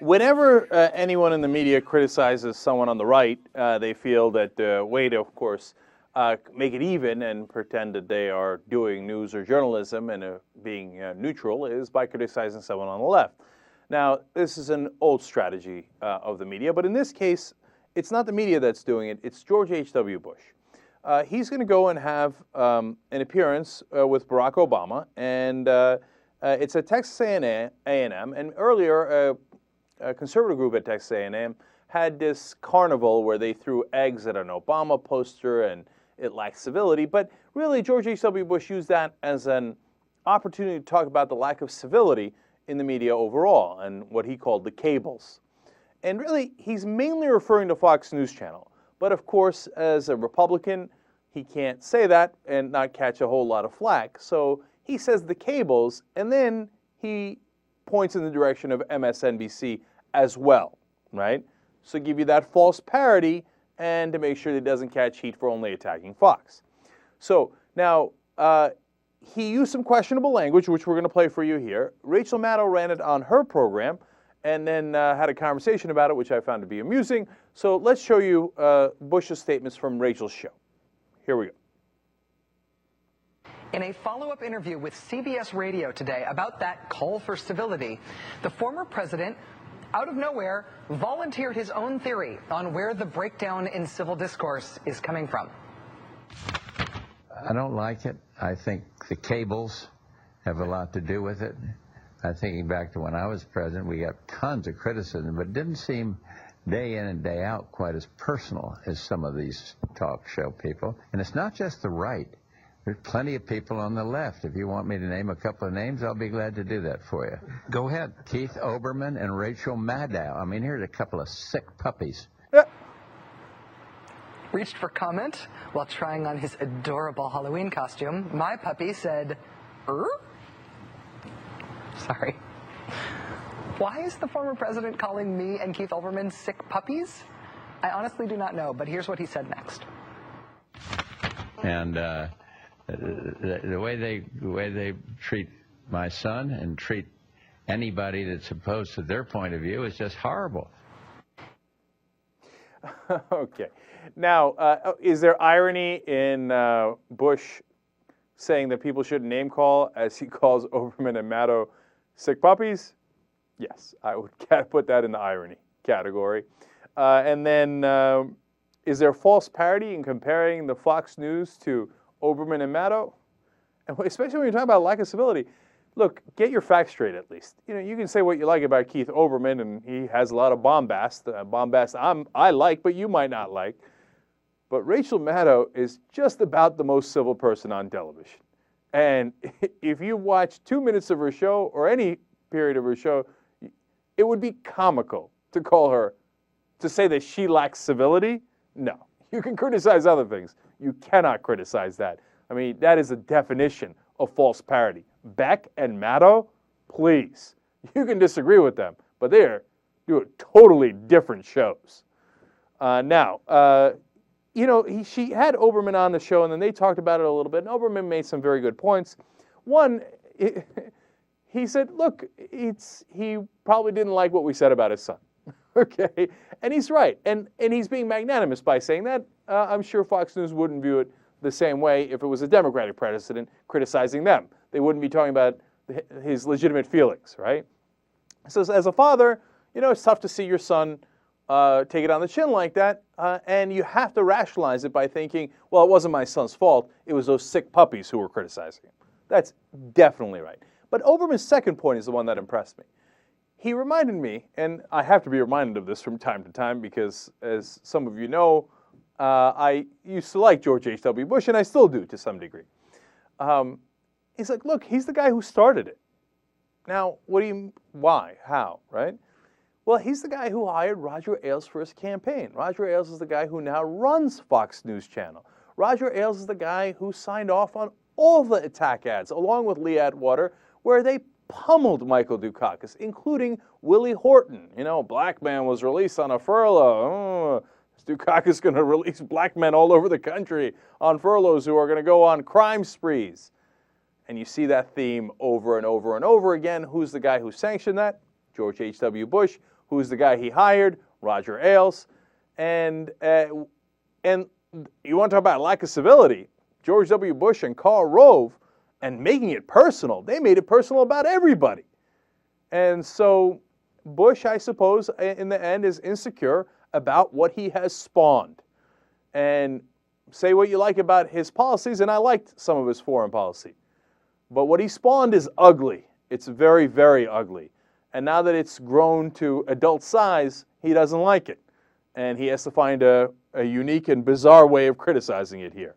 Whenever anyone in the media criticizes someone on the right, they feel that the way to, of course, make it even and pretend that they are doing news or journalism and being neutral is by criticizing someone on the left. Now, this is an old strategy of the media, but in this case, it's not the media that's doing it, it's George H.W. Bush. He's going to go and have an appearance with Barack Obama, and it's at Texas A&M, and earlier a conservative group at Texas A&M had this carnival where they threw eggs at an Obama poster and it lacked civility, but really George H.W. Bush used that as an opportunity to talk about the lack of civility in the media overall and what he called the cables. And really, he's mainly referring to Fox News Channel. But of course, as a Republican, he can't say that and not catch a whole lot of flack. So he says the cables, and then he points in the direction of MSNBC as well, right? So give you that false parody and to make sure that he doesn't catch heat for only attacking Fox. So now, he used some questionable language, which we're going to play for you here. Rachel Maddow ran it on her program and then had a conversation about it, which I found to be amusing. So let's show you Bush's statements from Rachel's show. Here we go. In a follow-up interview with CBS Radio today about that call for civility, the former president, out of nowhere, volunteered his own theory on where the breakdown in civil discourse is coming from. I don't like it. I think the cables have a lot to do with it. I'm thinking back to when I was president, we got tons of criticism, but it didn't seem day in and day out quite as personal as some of these talk show people. And it's not just the right. There's plenty of people on the left. If you want me to name a couple of names, I'll be glad to do that for you. Go ahead. Keith Olbermann and Rachel Maddow. I mean, here's a couple of sick puppies. Reached for comment while trying on his adorable Halloween costume. My puppy said, Sorry. Why is the former president calling me and Keith Olbermann sick puppies? I honestly do not know, but here's what he said next. And the way they treat my son and treat anybody that's opposed to their point of view is just horrible. Okay. Now, is there irony in Bush saying that people shouldn't name call as he calls Olbermann and Maddow sick puppies? Yes, I would put that in the irony category. And then, is there false parody in comparing the Fox News to Olbermann and Maddow? And especially when you're talking about lack of civility. Look, get your facts straight at least. You know, you can say what you like about Keith Olbermann, and he has a lot of bombast. I like, but you might not like. But Rachel Maddow is just about the most civil person on television. And if you watch 2 minutes of her show or any period of her show, it would be comical to call her, to say that she lacks civility. No. You can criticize other things. You cannot criticize that. I mean, that is a definition of false parody. Beck and Maddow, please. You can disagree with them, but they're doing totally different shows. You know, she had Olbermann on the show, and then they talked about it a little bit, and Olbermann made some very good points. One, he said, look, he probably didn't like what we said about his son. Okay? And he's right. And he's being magnanimous by saying that. I'm sure Fox News wouldn't view it the same way if it was a Democratic president criticizing them. They wouldn't be talking about his legitimate feelings, right? So as a father, you know, it's tough to see your son take it on the chin like that, and you have to rationalize it by thinking, well, it wasn't my son's fault. It was those sick puppies who were criticizing him. That's definitely right. But Olbermann's second point is the one that impressed me. He reminded me, and I have to be reminded of this from time to time because, as some of you know, I used to like George H.W. Bush, and I still do to some degree. He's like, look, he's the guy who started it. Now, why, how, right? Well, he's the guy who hired Roger Ailes for his campaign. Roger Ailes is the guy who now runs Fox News Channel. Roger Ailes is the guy who signed off on all the attack ads, along with Lee Atwater, where they pummeled Michael Dukakis, including Willie Horton. You know, black man was released on a furlough. Is Dukakis going to release black men all over the country on furloughs who are going to go on crime sprees? And you see that theme over and over and over again. Who's the guy who sanctioned that? George H.W. Bush, who's the guy he hired, Roger Ailes, and you want to talk about lack of civility, George W. Bush and Karl Rove, and making it personal. They made it personal about everybody. And so Bush, I suppose, in the end, is insecure about what he has spawned. And say what you like about his policies, and I liked some of his foreign policy. But what he spawned is ugly. It's very, very ugly. And now that it's grown to adult size, he doesn't like it. And he has to find a unique and bizarre way of criticizing it here.